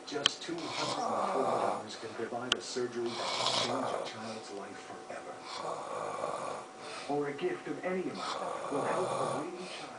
Just $240 can provide a surgery that can change a child's life forever. Or a gift of any amount will help a waiting child.